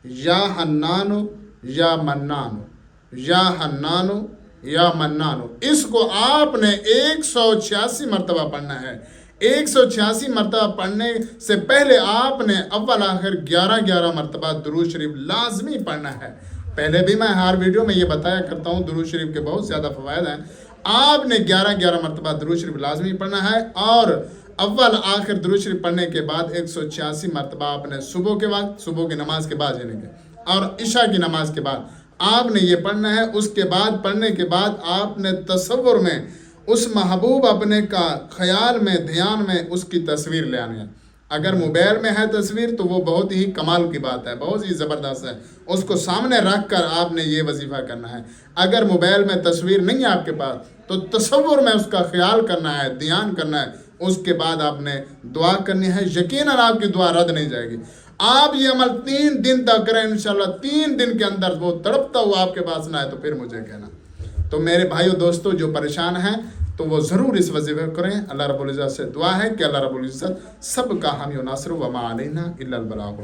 یا حنانو یا منانو، یا حنانو یا منانو، اس کو آپ نے 186 مرتبہ پڑھنا ہے۔ 186 مرتبہ پڑھنے سے پہلے آپ نے اول آخر 11 مرتبہ درود شریف لازمی پڑھنا ہے۔ پہلے بھی میں ہر ویڈیو میں یہ بتایا کرتا ہوں، درود شریف کے بہت زیادہ فوائد ہیں۔ آپ نے 11 مرتبہ درود شریف لازمی پڑھنا ہے، اور اول آخر درود شریف پڑھنے کے بعد 186 مرتبہ آپ نے صبح کے وقت، صبح کی نماز کے بعد یعنی کہ، اور عشاء کی نماز کے بعد آپ نے یہ پڑھنا ہے۔ اس کے بعد پڑھنے کے بعد آپ نے تصور میں اس محبوب اپنے کا خیال میں، دھیان میں اس کی تصویر لے آنی ہے۔ اگر موبائل میں ہے تصویر تو وہ بہت ہی کمال کی بات ہے، بہت ہی زبردست ہے، اس کو سامنے رکھ کر آپ نے یہ وظیفہ کرنا ہے۔ اگر موبائل میں تصویر نہیں ہے آپ کے پاس تو تصور میں اس کا خیال کرنا ہے، دھیان کرنا ہے، اس کے بعد آپ نے دعا کرنی ہے۔ یقیناً آپ کی دعا رد نہیں جائے گی۔ آپ یہ عمل 3 دن تک کریں، انشاءاللہ 3 دن کے اندر وہ تڑپتا ہوا آپ کے پاس نہ آئے تو پھر مجھے کہنا۔ تو میرے بھائیو دوستو جو پریشان ہیں تو وہ ضرور اس وظیفے کو کریں۔ اللہ رب العزت سے دعا ہے کہ اللہ رب العزت سب کا حامی و ناصر، وما علینا الا البلاغ۔